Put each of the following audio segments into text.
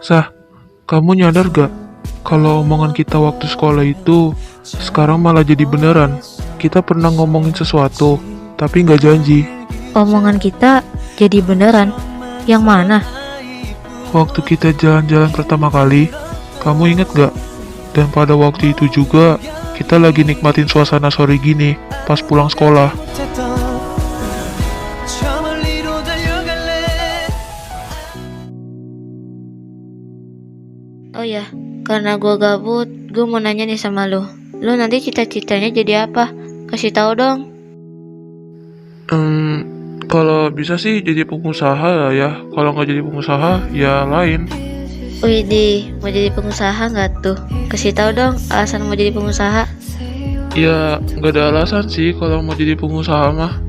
Sah, kamu nyadar gak kalau omongan kita waktu sekolah itu sekarang malah jadi beneran? Kita pernah ngomongin sesuatu, tapi nggak janji. Omongan kita jadi beneran. Yang mana? Waktu kita jalan-jalan pertama kali, kamu inget gak? Dan pada waktu itu juga, kita lagi nikmatin suasana sore gini, pas pulang sekolah. Oh ya, karena gue gabut, gue mau nanya nih sama lo. Lo nanti cita-citanya jadi apa? Kasih tahu dong. Kalau bisa sih jadi pengusaha lah ya. Kalau nggak jadi pengusaha, ya lain. Widih, mau jadi pengusaha nggak tuh? Kasih tahu dong alasan mau jadi pengusaha. Ya nggak ada alasan sih kalau mau jadi pengusaha mah.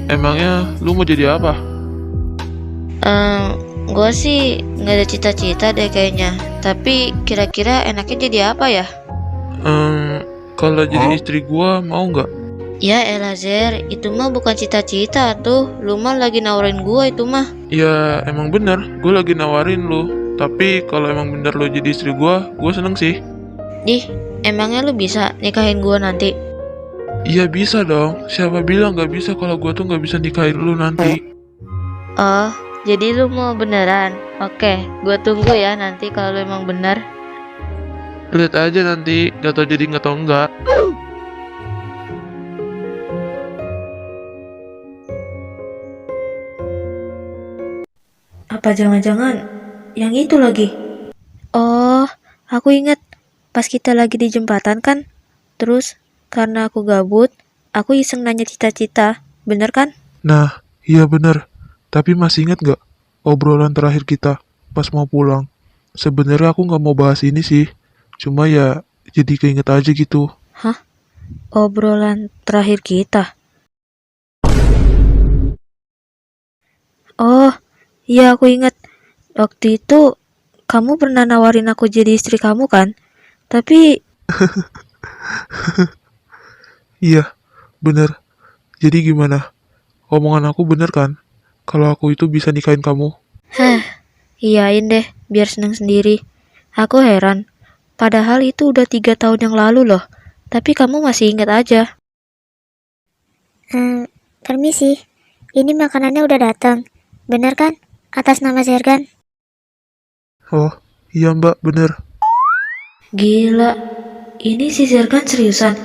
Emangnya lu mau jadi apa? Gue sih nggak ada cita-cita deh kayaknya. Tapi kira-kira enaknya jadi apa ya? Kalau jadi istri gua mau nggak? Ya Elazer, itu mah bukan cita-cita tuh. Lu mah lagi nawarin gue itu mah. Ya emang bener, gue lagi nawarin lu. Tapi kalau emang bener lu jadi istri gua seneng sih. Ih, emangnya lu bisa nikahin gue nanti? Iya bisa dong. Siapa bilang nggak bisa kalau gua tuh nggak bisa nikahin lu nanti? Oh, jadi lu mau beneran? Oke, gue tunggu ya nanti kalau lu emang bener. Lihat aja nanti, nggak tau jadi nggak tau enggak. Apa jangan-jangan yang itu lagi? Oh, aku inget. Pas kita lagi di jembatan kan? Terus, karena aku gabut, aku iseng nanya cita-cita. Bener kan? Nah, iya bener. Tapi masih ingat nggak obrolan terakhir kita pas mau pulang? Sebenarnya aku nggak mau bahas ini sih. Cuma ya jadi keinget aja gitu. Hah? Obrolan terakhir kita? Oh, iya aku inget. Waktu itu, kamu pernah nawarin aku jadi istri kamu kan? Tapi, Iya, bener. Jadi gimana? Omongan aku bener kan? Kalau aku itu bisa nikahin kamu. heh, iyain deh, biar seneng sendiri. Aku heran. Padahal itu udah 3 tahun yang lalu loh. Tapi kamu masih ingat aja. Permisi, ini makanannya udah datang. Bener kan? Atas nama Zergan. Oh, iya mbak, bener. Gila, ini si Zergan seriusan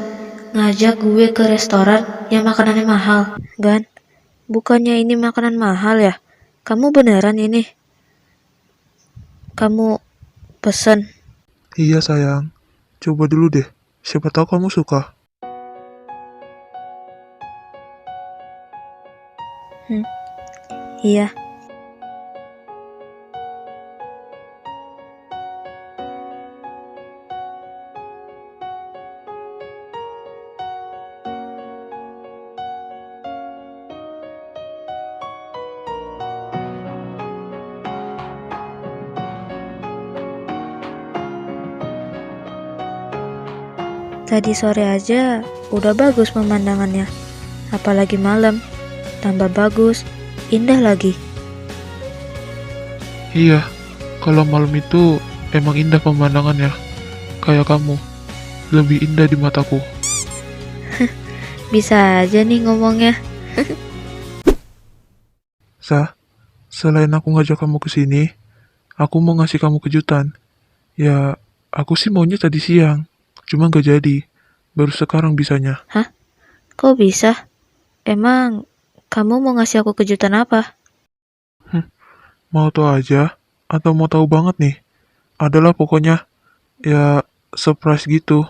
ngajak gue ke restoran yang makanannya mahal. Gan, bukannya ini makanan mahal ya? Kamu beneran ini? Kamu pesen? Iya sayang. Coba dulu deh. Siapa tahu kamu suka. Iya. Tadi sore aja udah bagus pemandangannya. Apalagi malam, tambah bagus, indah lagi. Iya, kalau malam itu emang indah pemandangannya. Kayak kamu. Lebih indah di mataku. Bisa aja nih ngomongnya. Sah, selain aku ngajak kamu ke sini, aku mau ngasih kamu kejutan. Ya, aku sih maunya tadi siang. Cuma gak jadi. Baru sekarang bisanya. Hah? Kok bisa? Emang kamu mau ngasih aku kejutan apa? Mau tahu aja? Atau mau tahu banget nih? Adalah pokoknya, ya, surprise gitu.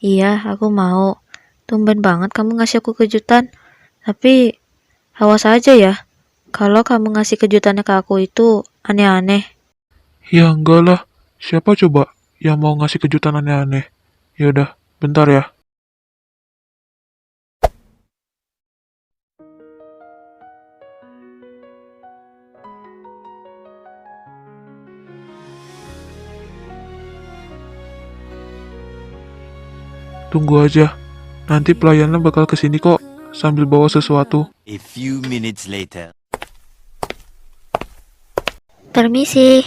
Iya, aku mau. Tumben banget kamu ngasih aku kejutan. Tapi, awas aja ya. Kalau kamu ngasih kejutannya ke aku itu aneh-aneh. Ya enggak lah. Siapa coba yang mau ngasih kejutan aneh-aneh? Yaudah, bentar ya. Tunggu aja. Nanti pelayannya bakal kesini kok, sambil bawa sesuatu. A few minutes later. Permisi.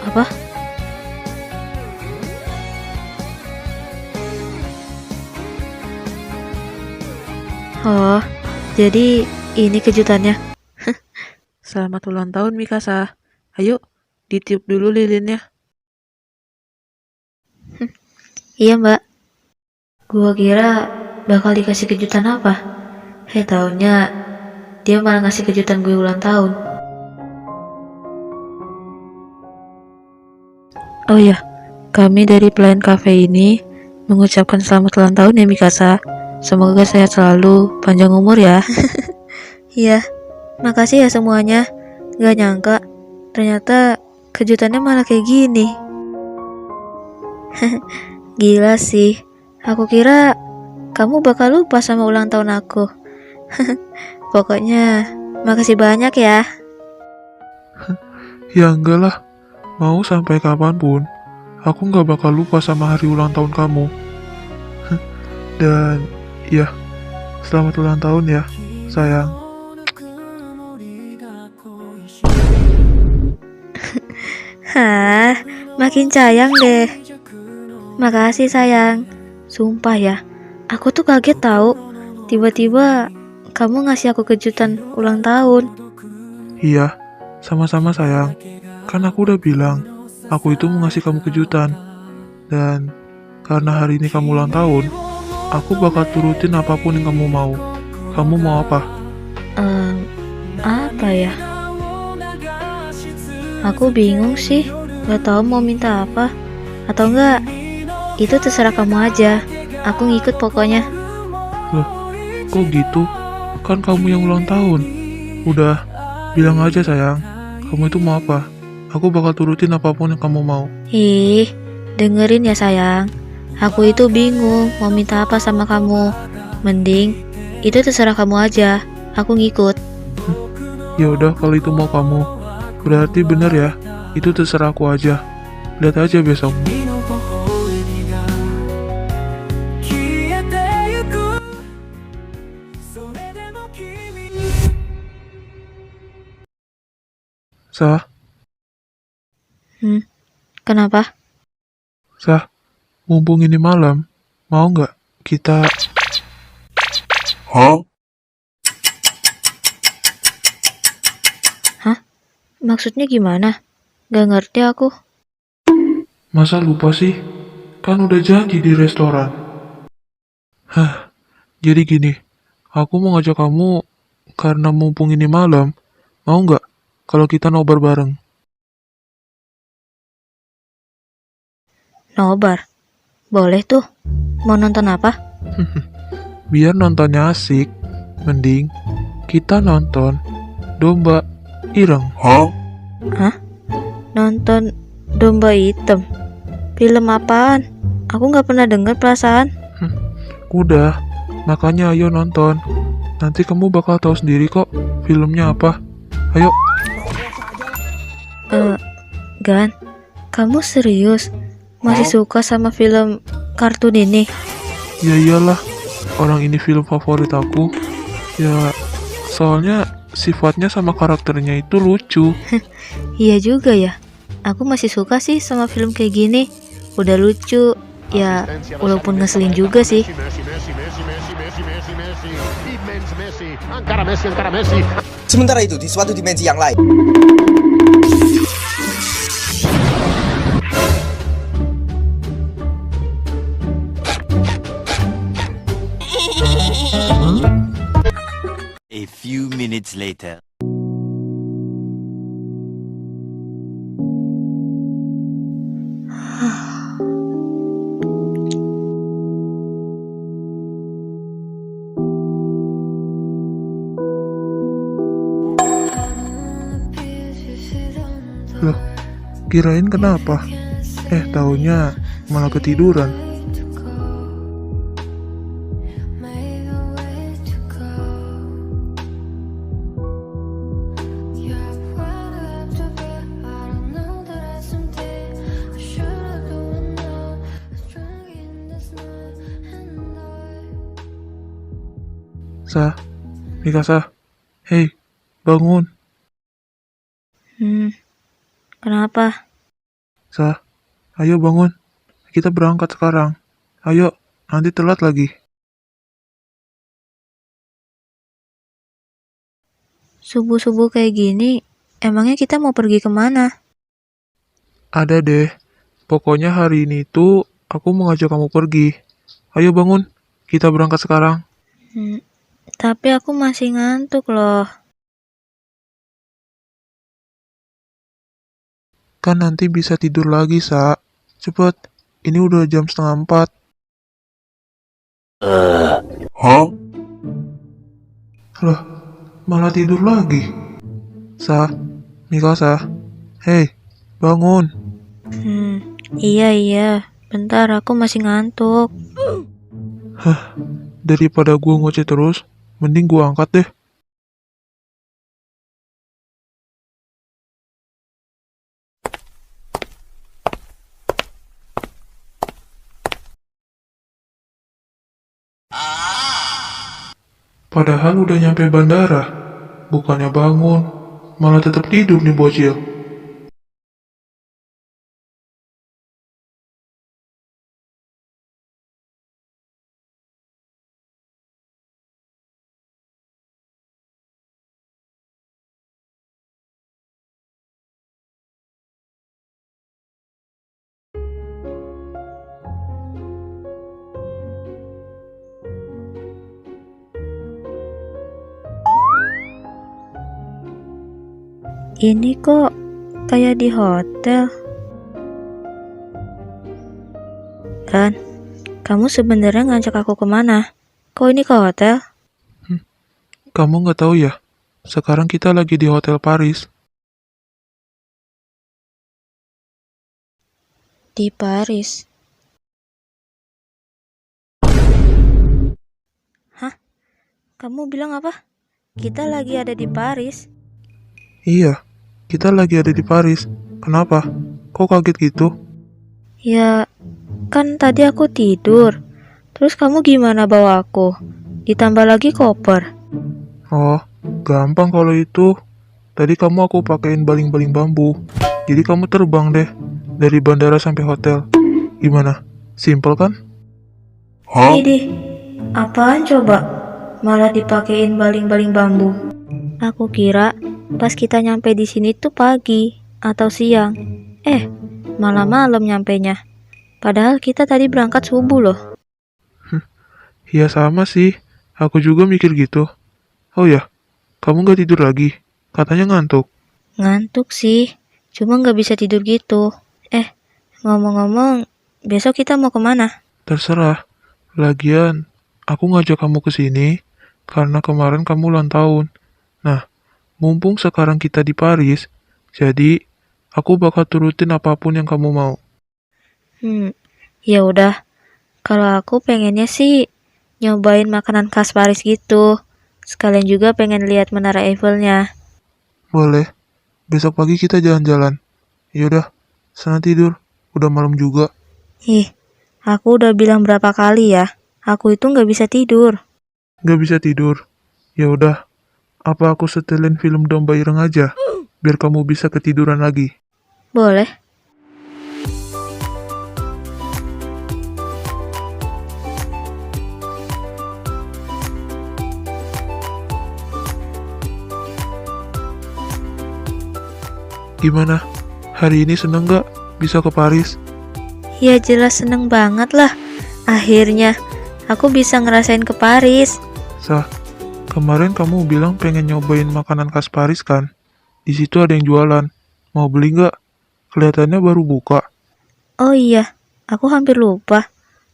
Apa? Oh, jadi ini kejutannya. Selamat ulang tahun Mikasa. Ayo, ditiup dulu lilinnya. Iya mbak, gua kira bakal dikasih kejutan apa. Taunya dia malah ngasih kejutan gue ulang tahun. Oh ya, kami dari pelayan cafe ini mengucapkan selamat ulang tahun ya Mikasa. Semoga sehat selalu, panjang umur ya. Iya, makasih ya semuanya. Gak nyangka, ternyata kejutannya malah kayak gini. Gila sih, aku kira kamu bakal lupa sama ulang tahun aku. Pokoknya, makasih banyak ya. Ya enggak lah, mau sampai kapanpun, aku nggak bakal lupa sama hari ulang tahun kamu. Dan ya, selamat ulang tahun ya, sayang. Hah, makin sayang deh. Makasih sayang. Sumpah ya, aku tuh kaget tahu. Tiba-tiba kamu ngasih aku kejutan ulang tahun. Iya, sama-sama sayang. Kan aku udah bilang, aku itu mau ngasih kamu kejutan. Dan karena hari ini kamu ulang tahun, aku bakal turutin apapun yang kamu mau. Kamu mau apa? Apa ya? Aku bingung sih, gak tahu mau minta apa. Atau enggak, itu terserah kamu aja. Aku ngikut pokoknya. Loh, kok gitu? Kan kamu yang ulang tahun. Udah, bilang aja sayang. Kamu itu mau apa? Aku bakal turutin apapun yang kamu mau. Ih, dengerin ya sayang. Aku itu bingung mau minta apa sama kamu. Mending, itu terserah kamu aja. Aku ngikut. Ya udah, kalau itu mau kamu. Berarti bener ya, itu terserah aku aja. Lihat aja besok. Sah, Kenapa? Sah, mumpung ini malam, mau nggak kita... Maksudnya gimana? Gak ngerti aku. Masa lupa sih? Kan udah janji di restoran. Hah, jadi gini, aku mau ngajak kamu karena mumpung ini malam, mau nggak kalau kita nobar bareng? Nobar. Boleh tuh. Mau nonton apa? Biar nontonnya asik, mending kita nonton Domba Ireng. Nonton Domba Hitam. Film apaan? Aku gak pernah denger perasaan. Udah, makanya ayo nonton. Nanti kamu bakal tahu sendiri kok filmnya apa. Ayo. Gan, kamu serius? Masih suka sama film kartun ini? Ya iyalah, orang ini film favorit aku. Ya, soalnya sifatnya sama karakternya itu lucu. Iya juga ya. Aku masih suka sih sama film kayak gini. Udah lucu. Ya, walaupun ngeselin juga sih. Sementara itu, di suatu dimensi yang lain. A few minutes later. Loh, kirain kenapa? Taunya malah ketiduran. Sah, Mikasa, hei, bangun. Kenapa? Sa, ayo bangun. Kita berangkat sekarang. Ayo, nanti telat lagi. Subuh-subuh kayak gini, emangnya kita mau pergi kemana? Ada deh. Pokoknya hari ini tuh aku mau ngajak kamu pergi. Ayo bangun. Kita berangkat sekarang. Tapi aku masih ngantuk loh. Kan nanti bisa tidur lagi, Sa. Cepet. Ini udah jam 3:30. Lah, malah tidur lagi. Sa, Mikasa. Hei, bangun. Iya. Bentar, aku masih ngantuk. Daripada gua ngoceh terus, mending gua angkat deh. Padahal udah nyampe bandara. Bukannya bangun, malah tetap tidur nih bocil. Ini kok kayak di hotel. Kan, kamu sebenarnya ngajak aku kemana? Kok ini ke hotel? Kamu nggak tahu ya? Sekarang kita lagi di Hotel Paris. Di Paris. Hah? Kamu bilang apa? Kita lagi ada di Paris? Iya, kita lagi ada di Paris. Kenapa? Kok kaget gitu? Ya, kan tadi aku tidur. Terus kamu gimana bawa aku? Ditambah lagi koper. Oh, gampang kalau itu. Tadi kamu aku pakein baling-baling bambu. Jadi kamu terbang deh dari bandara sampai hotel. Gimana? Simple kan? Idih, apaan coba? Malah dipakein baling-baling bambu. Aku kira pas kita nyampe di sini tuh pagi atau siang. Malah malam nyampenya. Padahal kita tadi berangkat subuh loh. Ya sama sih. Aku juga mikir gitu. Oh ya, kamu nggak tidur lagi? Katanya ngantuk. Ngantuk sih, cuma nggak bisa tidur gitu. Ngomong-ngomong, besok kita mau kemana? Terserah. Lagian, aku ngajak kamu ke sini karena kemarin kamu ulang tahun. Nah, mumpung sekarang kita di Paris, jadi aku bakal turutin apapun yang kamu mau. Ya udah. Kalau aku pengennya sih nyobain makanan khas Paris gitu. Sekalian juga pengen lihat Menara Eiffelnya. Boleh. Besok pagi kita jalan-jalan. Yaudah, sana tidur. Udah malam juga. Aku udah bilang berapa kali ya. Aku itu nggak bisa tidur. Nggak bisa tidur. Ya udah, apa aku setelin film Domba Ireng aja? Biar kamu bisa ketiduran lagi. Boleh? Gimana? Hari ini seneng nggak bisa ke Paris? Ya jelas seneng banget lah. Akhirnya aku bisa ngerasain ke Paris. Sah, kemarin kamu bilang pengen nyobain makanan khas Paris kan? Di situ ada yang jualan. Mau beli nggak? Kelihatannya baru buka. Oh iya, aku hampir lupa.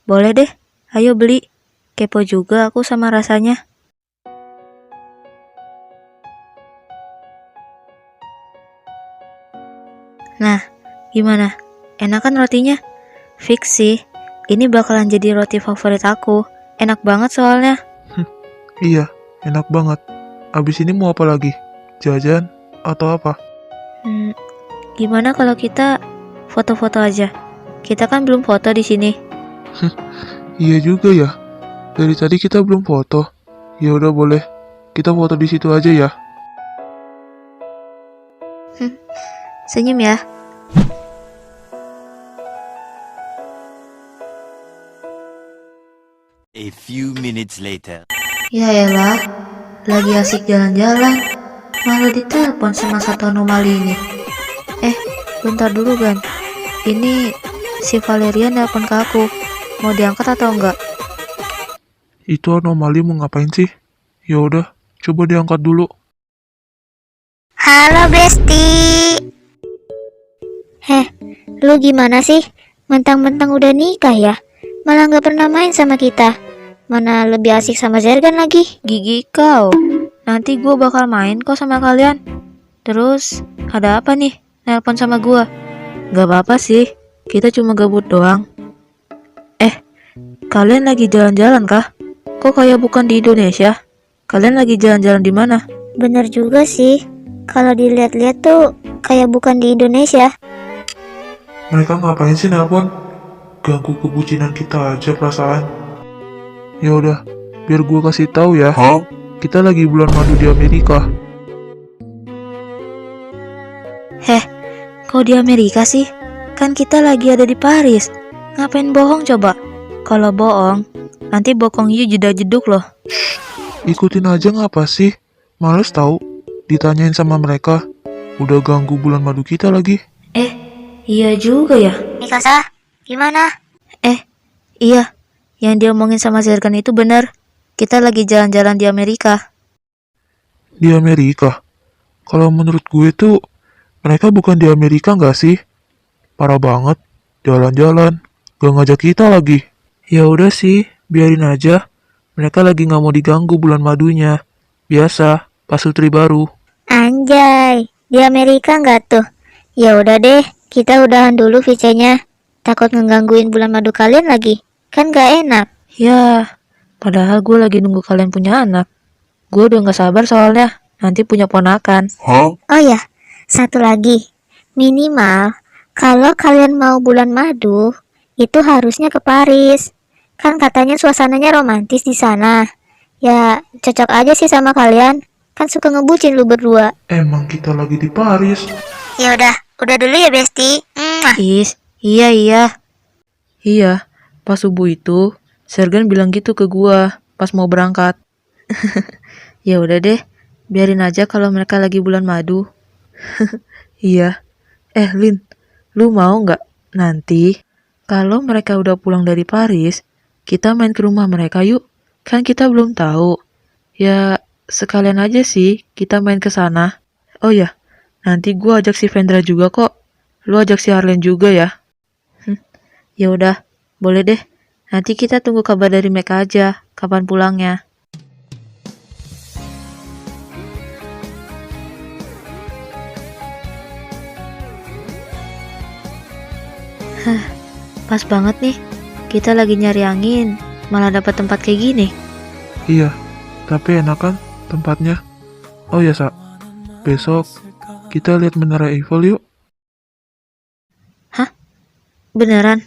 Boleh deh, ayo beli. Kepo juga aku sama rasanya. Nah, gimana? Enak kan rotinya? Fix sih, ini bakalan jadi roti favorit aku. Enak banget soalnya. Iya, enak banget. Abis ini mau apa lagi? Jajan atau apa? Gimana kalau kita foto-foto aja? Kita kan belum foto di sini. Iya juga ya. Dari tadi kita belum foto. Ya udah boleh. Kita foto di situ aja ya. Senyum ya. A few minutes later. Ya elah, lagi asik jalan-jalan, malah ditelepon sama satu anomali ini. Bentar dulu Gan, ini si Valerian nelpon ke aku, mau diangkat atau enggak? Itu anomali mau ngapain sih? Ya udah, coba diangkat dulu. Halo Besti. Lu gimana sih? Mentang-mentang udah nikah ya? Malah nggak pernah main sama kita. Mana lebih asik sama Zergan lagi. Gigi kau, nanti gue bakal main kok sama kalian. Terus, ada apa nih? Nelpon sama gua. Gak apa-apa sih, kita cuma gabut doang. Kalian lagi jalan-jalan kah? Kok kayak bukan di Indonesia? Kalian lagi jalan-jalan di mana? Bener juga sih. Kalau dilihat-lihat tuh kayak bukan di Indonesia. Mereka ngapain sih nelpon? Ganggu kebucinan kita aja perasaan. Ya udah, biar gua kasih tahu ya. Kita lagi bulan madu di Amerika. Kok di Amerika sih? Kan kita lagi ada di Paris. Ngapain bohong coba? Kalau bohong, nanti bokong you jedak-jeduk loh. Ikutin aja ngapa sih? Males tahu ditanyain sama mereka. Udah ganggu bulan madu kita lagi. Iya juga ya. Mikasa, gimana? Iya, yang diomongin sama Zerkan itu benar. Kita lagi jalan-jalan di Amerika. Di Amerika? Kalau menurut gue tuh mereka bukan di Amerika nggak sih? Parah banget, jalan-jalan, gak ngajak kita lagi. Ya udah sih, biarin aja. Mereka lagi nggak mau diganggu bulan madunya. Biasa, pasutri baru. Anjay, di Amerika nggak tuh? Ya udah deh, kita udahan dulu VC-nya. Takut ngegangguin bulan madu kalian lagi. Kan gak enak. Ya, padahal gue lagi nunggu kalian punya anak. Gue udah gak sabar soalnya, nanti punya ponakan. Oh ya, satu lagi. Minimal, kalau kalian mau bulan madu, itu harusnya ke Paris. Kan katanya suasananya romantis di sana. Ya, cocok aja sih sama kalian. Kan suka ngebucin lu berdua. Emang kita lagi di Paris. Ya udah dulu ya, Besti. Iya. Iya, pas subuh itu, Sergen bilang gitu ke gua pas mau berangkat. Ya udah deh, biarin aja kalau mereka lagi bulan madu. Iya. Lin, lu mau nggak nanti kalau mereka udah pulang dari Paris, kita main ke rumah mereka yuk? Kan kita belum tahu. Ya, sekalian aja sih kita main ke sana. Oh ya, nanti gua ajak si Vendra juga kok. Lu ajak si Arlen juga ya. Ya udah, boleh deh. Nanti kita tunggu kabar dari mereka aja, kapan pulangnya. Pas banget nih. Kita lagi nyari angin, malah dapat tempat kayak gini. Iya, tapi enak kan tempatnya? Oh ya, Sa. Besok kita lihat Menara Eiffel yuk. Beneran?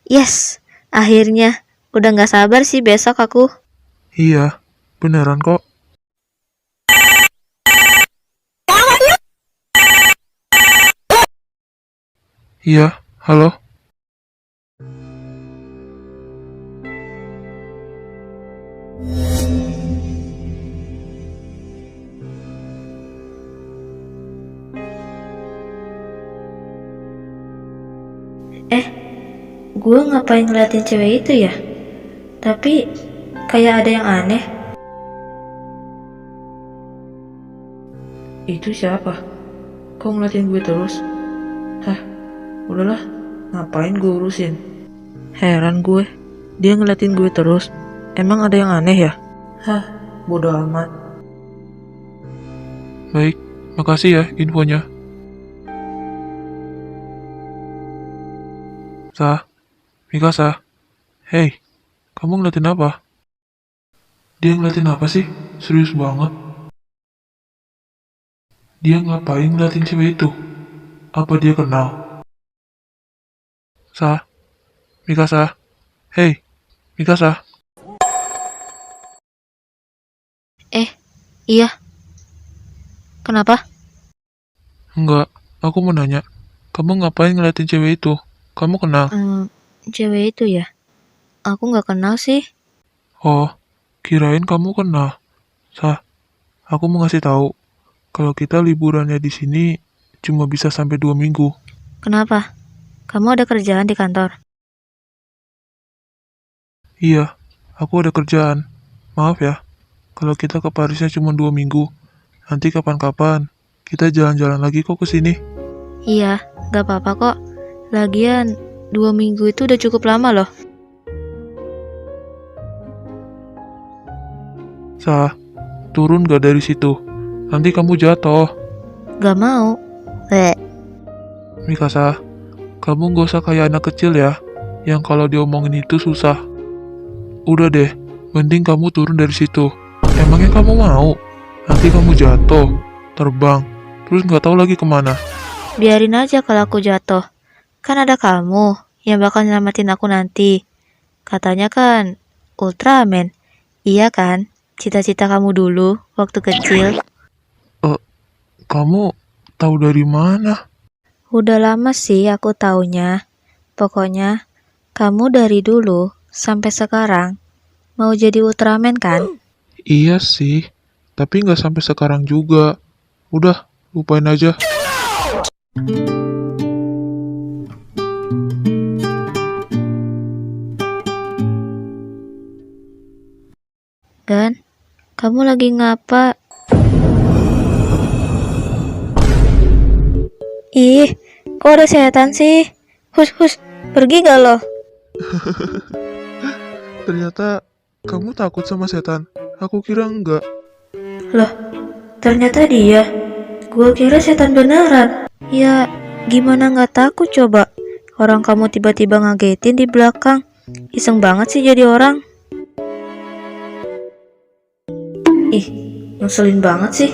Yes, akhirnya. Udah gak sabar sih besok aku. Iya, beneran kok. Iya, halo? Gue ngapain ngeliatin cewek itu ya? Tapi kayak ada yang aneh. Itu siapa? Kok ngeliatin gue terus? Udahlah, ngapain gue urusin? Heran gue, dia ngeliatin gue terus. Emang ada yang aneh ya? Bodoh amat. Baik, makasih ya infonya. Mikasa. Hei, kamu ngeliatin apa? Dia ngeliatin apa sih? Serius banget. Dia ngapain ngeliatin cewek itu? Apa dia kenal? Mikasa. Hei, Mikasa. Iya. Kenapa? Enggak, aku mau nanya. Kamu ngapain ngeliatin cewek itu? Kamu kenal? Cewek itu ya? Aku gak kenal sih. Oh, kirain kamu kenal. Sah, aku mau ngasih tahu kalau kita liburannya di sini cuma bisa sampai 2 minggu. Kenapa? Kamu ada kerjaan di kantor? Iya, aku ada kerjaan. Maaf ya, kalau kita ke Parisnya cuma 2 minggu. Nanti kapan-kapan kita jalan-jalan lagi kok ke sini. Iya, gak apa-apa kok. Lagian, 2 minggu itu udah cukup lama loh. Sah, turun gak dari situ. Nanti kamu jatuh. Gak mau. Mikasa, kamu gak usah kayak anak kecil ya, yang kalau diomongin itu susah. Udah deh, mending kamu turun dari situ. Emangnya kamu mau? Nanti kamu jatuh, terbang, terus gak tahu lagi kemana. Biarin aja kalau aku jatuh. Kan ada kamu yang bakal nyelamatin aku nanti. Katanya kan Ultraman. Iya kan? Cita-cita kamu dulu waktu kecil. Kamu tahu dari mana? Udah lama sih aku taunya. Pokoknya kamu dari dulu sampai sekarang mau jadi Ultraman kan? Iya sih, tapi nggak sampai sekarang juga. Udah, lupain aja. Gan, kamu lagi ngapa? Ih, kok ada setan sih? Hus, pergi gak lo? Ternyata kamu takut sama setan. Aku kira enggak. Loh, ternyata dia. Gua kira setan beneran. Ya, gimana nggak takut coba? Orang kamu tiba-tiba ngagetin di belakang. Iseng banget sih jadi orang. Ih, ngeselin banget sih.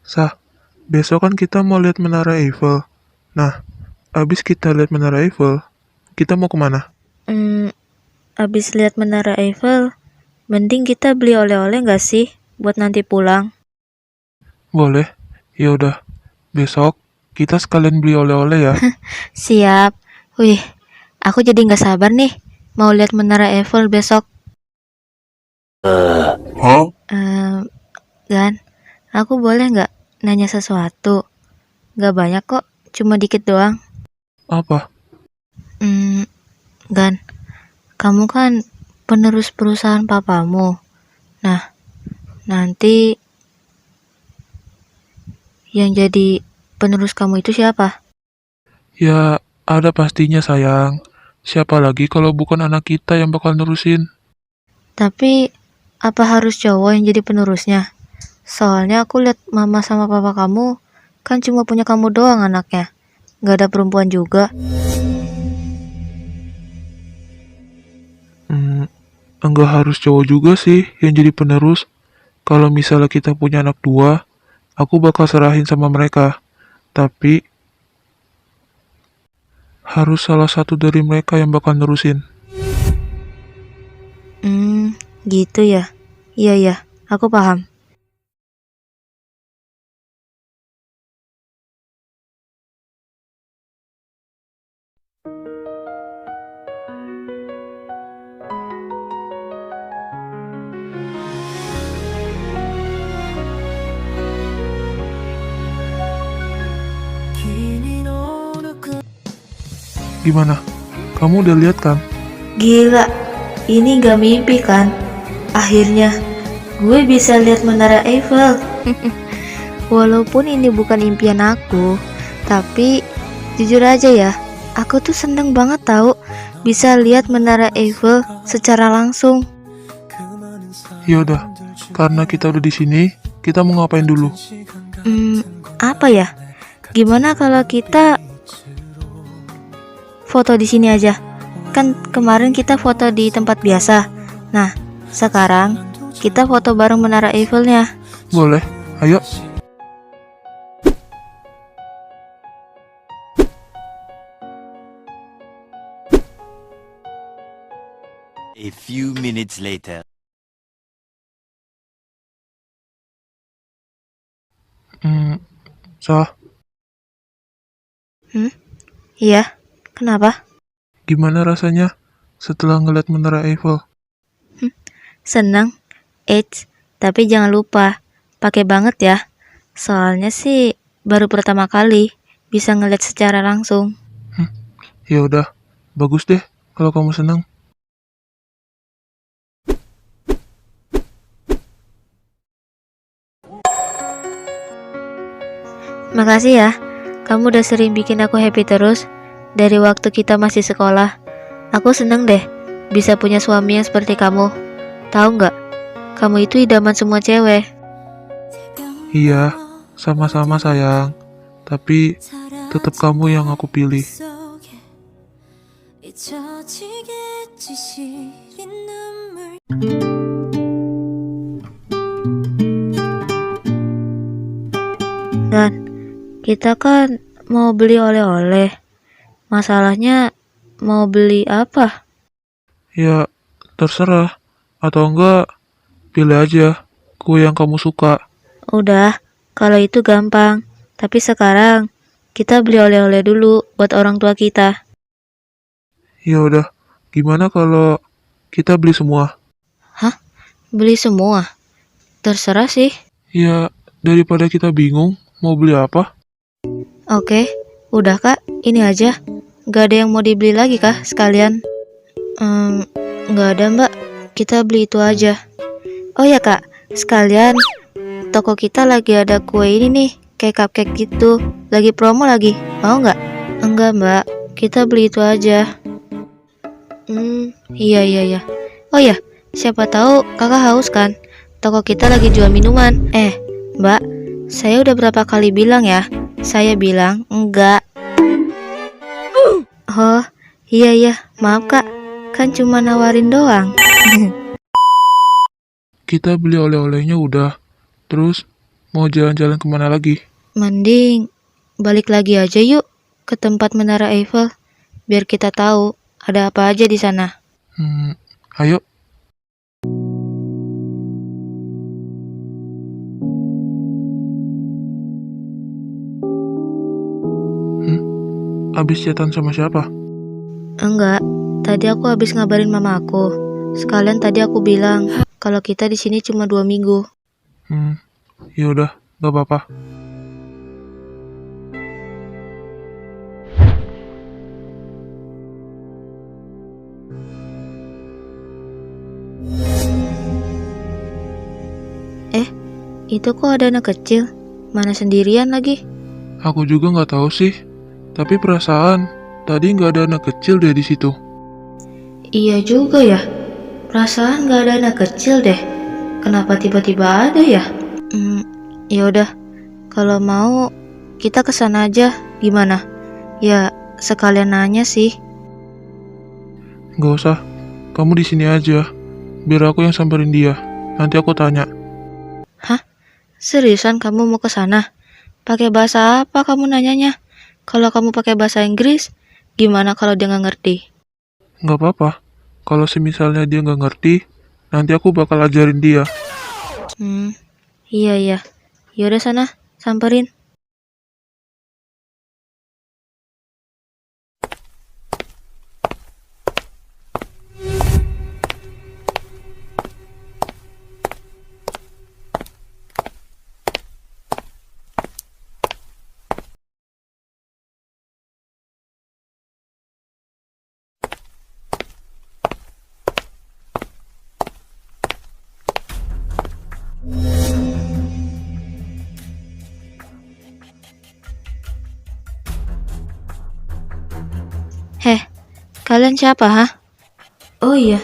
Sah, besok kan kita mau lihat Menara Eiffel. Nah, abis kita lihat Menara Eiffel, kita mau kemana? Abis lihat Menara Eiffel, mending kita beli oleh-oleh nggak sih buat nanti pulang? Boleh? Ya udah, besok kita sekalian beli oleh-oleh ya. Siap. Wih, aku jadi nggak sabar nih mau lihat Menara Eiffel besok. Gan, aku boleh nggak nanya sesuatu? Nggak banyak kok, cuma dikit doang. Apa? Gan, kamu kan penerus perusahaan papamu. Nah, nanti yang jadi penerus kamu itu siapa? Ya, ada pastinya sayang. Siapa lagi kalau bukan anak kita yang bakal nerusin? Tapi, apa harus cowok yang jadi penerusnya? Soalnya aku lihat mama sama papa kamu kan cuma punya kamu doang anaknya. Nggak ada perempuan juga. Enggak harus cowok juga sih yang jadi penerus. Kalau misalnya kita punya anak dua, aku bakal serahin sama mereka. Tapi, harus salah satu dari mereka yang bakal nerusin. Gitu ya. Iya, aku paham. Gimana? Kamu udah lihat kan? Gila, ini gak mimpi kan? Akhirnya, gue bisa lihat Menara Eiffel. Walaupun ini bukan impian aku, tapi jujur aja ya, aku tuh seneng banget tahu bisa lihat Menara Eiffel secara langsung. Ya udah, karena kita udah di sini, kita mau ngapain dulu? Apa ya? Gimana kalau kita foto di sini aja? Kan kemarin kita foto di tempat biasa. Nah, sekarang kita foto bareng Menara Eiffelnya. Boleh, ayo. A few minutes later. Sah, Iya, kenapa? gimana rasanya setelah ngeliat Menara Eiffel? Seneng? Eits, tapi jangan lupa, pakai banget ya. Soalnya sih baru pertama kali bisa ngeliat secara langsung. Ya udah, bagus deh kalau kamu senang. Makasih ya, kamu udah sering bikin aku happy terus. Dari waktu kita masih sekolah, aku seneng deh bisa punya suami yang seperti kamu. Tahu nggak, kamu itu idaman semua cewek. Iya, sama-sama sayang. Tapi tetap kamu yang aku pilih. Dan kita kan mau beli oleh-oleh. Masalahnya mau beli apa? Ya, terserah. Atau enggak, pilih aja kue yang kamu suka. Udah, kalau itu gampang. Tapi sekarang kita beli oleh-oleh dulu buat orang tua kita. Ya udah, gimana kalau kita beli semua? Hah? Beli semua? Terserah sih. Ya, daripada kita bingung mau beli apa. Oke, udah kak, ini aja. Gak ada yang mau dibeli lagi kah sekalian? Gak ada mbak, kita beli itu aja. Oh ya kak, sekalian toko kita lagi ada kue ini nih, kayak cupcake gitu. Lagi promo lagi, mau nggak? Enggak mbak, kita beli itu aja. Iya. Oh ya, siapa tahu kakak haus kan? Toko kita lagi jual minuman. Mbak, saya udah berapa kali bilang ya? Saya bilang enggak. Oh, iya, maaf kak, kan cuma nawarin doang. Kita beli oleh-olehnya udah. Terus, mau jalan-jalan kemana lagi? Mending balik lagi aja yuk ke tempat Menara Eiffel, biar kita tahu ada apa aja di sana. Ayo. Abis chatan sama siapa? Enggak, tadi aku habis ngabarin mama aku. Sekalian tadi aku bilang kalau kita di sini cuma 2 minggu. Ya udah, gak apa-apa. Itu kok ada anak kecil? Mana sendirian lagi? Aku juga nggak tahu sih. Tapi perasaan tadi nggak ada anak kecil deh di situ. Iya juga ya. Perasaan nggak ada anak kecil deh. Kenapa tiba-tiba ada ya? Ya udah. Kalau mau kita ke sana aja. Gimana? Ya sekalian nanya sih. Nggak usah. Kamu di sini aja. Biar aku yang samperin dia. Nanti aku tanya. Seriusan kamu mau ke sana? Pakai bahasa apa kamu nanyanya? Kalau kamu pakai bahasa Inggris, gimana kalau dia nggak ngerti? Nggak apa-apa. Kalau semisalnya dia nggak ngerti, nanti aku bakal ajarin dia. Iya. Yaudah sana, samperin. Kalian siapa, hah? Oh iya,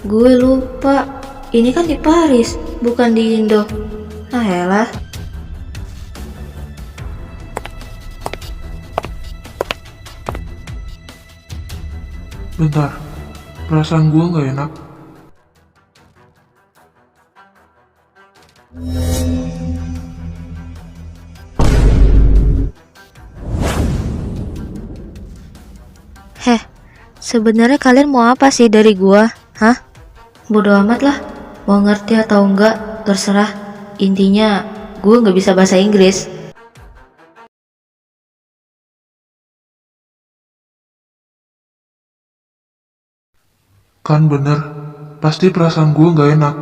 gue lupa. Ini kan di Paris, bukan di Indo. Ah elah. Bentar. Perasaan gua nggak enak. Sebenarnya kalian mau apa sih dari gua? Hah? Bodoh amat lah. Mau ngerti atau enggak, terserah. Intinya, gua nggak bisa bahasa Inggris. Kan bener. pasti perasaan gue nggak enak.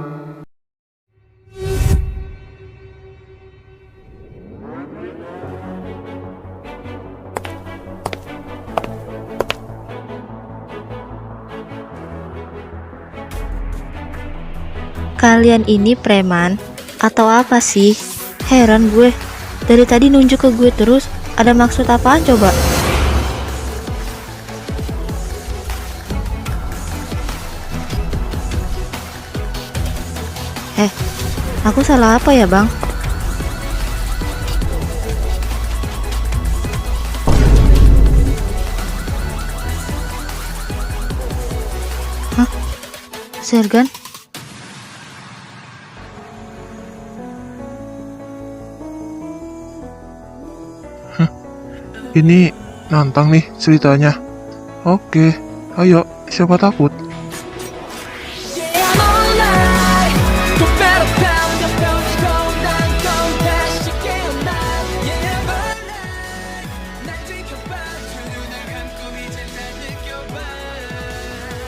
Kalian ini preman atau apa sih? Heran gue. Dari tadi nunjuk ke gue terus. Ada maksud apaan coba? Aku salah apa ya, Bang? Hah? Sergan? Ini nantang nih ceritanya. Oke, ayo, siapa takut?